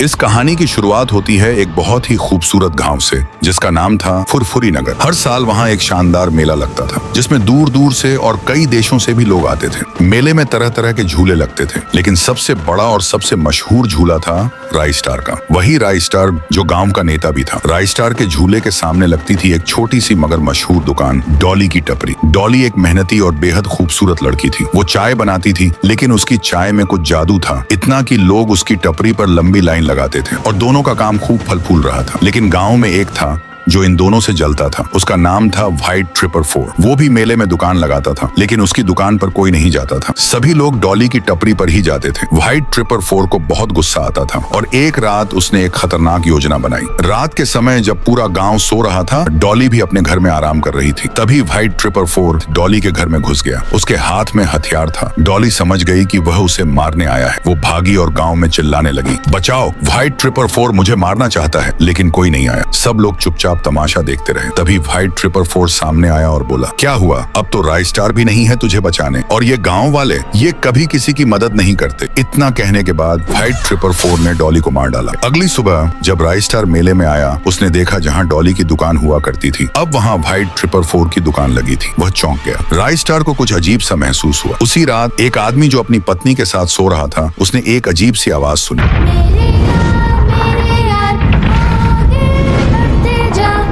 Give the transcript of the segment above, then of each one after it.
इस कहानी की शुरुआत होती है एक बहुत ही खूबसूरत गांव से, जिसका नाम था फुरफुरी नगर। हर साल वहाँ एक शानदार मेला लगता था, जिसमें दूर दूर से और कई देशों से भी लोग आते थे। मेले में तरह तरह के झूले लगते थे, लेकिन सबसे बड़ा और सबसे मशहूर झूला था राई स्टार का। वही राई स्टार जो गांव का नेता भी था। राई स्टार के झूले के सामने लगती थी एक छोटी सी मगर मशहूर दुकान, डॉली की टपरी। डॉली एक मेहनती और बेहद खूबसूरत लड़की थी। वो चाय बनाती थी, लेकिन उसकी चाय में कुछ जादू था, इतना कि लोग उसकी टपरी पर लंबी लाइन लगाते थे और दोनों का काम खूब फल फूल रहा था। लेकिन गांव में एक था जो इन दोनों से जलता था। उसका नाम था व्हाइट 444। वो भी मेले में दुकान लगाता था, लेकिन उसकी दुकान पर कोई नहीं जाता था। सभी लोग डॉली की टपरी पर ही जाते थे। व्हाइट 444 को बहुत गुस्सा आता था और एक रात उसने एक खतरनाक योजना बनाई। रात के समय जब पूरा गांव सो रहा था, डॉली भी अपने घर में आराम कर रही थी। तभी व्हाइट 444 डॉली के घर में घुस गया। उसके हाथ में हथियार था। डॉली समझ गई कि वह उसे मारने आया है। वो भागी और गाँव में चिल्लाने लगी, बचाओ, व्हाइट 444 मुझे मारना चाहता है। लेकिन कोई नहीं आया। सब लोग चुपचाप तमाशा देखते रहे। तभी व्हाइट 444 सामने आया और बोला, क्या हुआ? अब तो राई स्टार भी नहीं है तुझे बचाने, और ये गांव वाले ये कभी किसी की मदद नहीं करते। इतना कहने के बाद व्हाइट 444 ने डॉली को मार डाला। अगली सुबह जब राई स्टार मेले में आया, उसने देखा जहां डॉली की दुकान हुआ करती थी, अब वहां व्हाइट 444 की दुकान लगी थी। वह चौंक गया। राई स्टार को कुछ अजीब सा महसूस हुआ। उसी रात एक आदमी जो अपनी पत्नी के साथ सो रहा था, उसने एक अजीब सी आवाज सुनी।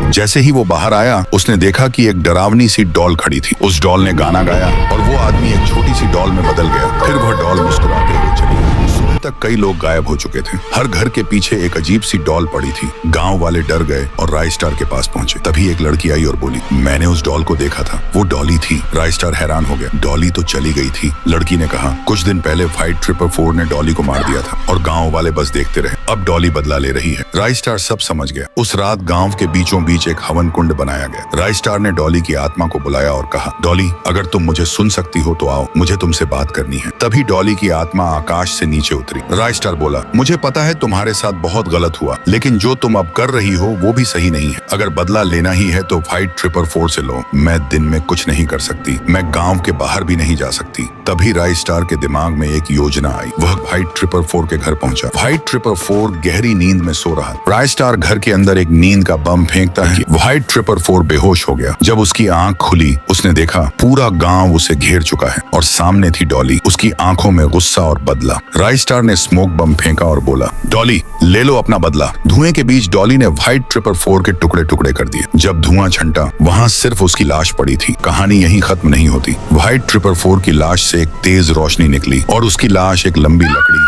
जैसे ही वो बाहर आया, उसने देखा कि एक डरावनी सी डॉल खड़ी थी। उस डॉल ने गाना गाया और वो आदमी एक छोटी सी डॉल में बदल गया। फिर वह डॉल मुस्कुराते हुए चली गई। सुबह तक कई लोग गायब हो चुके थे। हर घर के पीछे एक अजीब सी डॉल पड़ी थी। गांव वाले डर गए और राई स्टार के पास पहुंचे। तभी एक लड़की आई और बोली, मैंने उस डॉल को देखा था, वो डॉली थी। राई स्टार हैरान हो गया। डॉली तो चली गई थी। लड़की ने कहा, कुछ दिन पहले व्हाइट 444 ने डॉली को मार दिया था और गाँव वाले बस देखते रहे। अब डॉली बदला ले रही है। राई स्टार सब समझ गया। उस रात गांव के बीचों बीच एक हवन कुंड बनाया गया। राई स्टार ने डॉली की आत्मा को बुलाया और कहा, डॉली, अगर तुम मुझे सुन सकती हो तो आओ, मुझे तुमसे बात करनी है। तभी डॉली की आत्मा आकाश से नीचे उतरी। राई स्टार बोला, मुझे पता है तुम्हारे साथ बहुत गलत हुआ, लेकिन जो तुम अब कर रही हो वो भी सही नहीं है। अगर बदला लेना ही है तो व्हाइट 444 से लो। मैं दिन में कुछ नहीं कर सकती, मैं गांव के बाहर भी नहीं जा सकती। तभी राई स्टार के दिमाग में एक योजना आई। वह व्हाइट 444 के घर पहुंचा। व्हाइट 444 गहरी नींद में सो रहा। राई स्टार घर के अंदर एक नींद का बम फेंकता है। व्हाइट 444 बेहोश हो गया। जब उसकी आंख खुली, उसने देखा पूरा गांव उसे घेर चुका है और सामने थी डॉली। उसकी आंखों में गुस्सा और बदला। राई स्टार ने स्मोक बम फेंका और बोला, डॉली, ले लो अपना बदला। धुएं के बीच डॉली ने व्हाइट 444 के टुकड़े टुकड़े कर दिए। जब धुआं छंटा, वहां सिर्फ उसकी लाश पड़ी थी। कहानी यहीं खत्म नहीं होती। व्हाइट 444 की लाश से एक तेज रोशनी निकली और उसकी लाश एक लंबी लकड़ी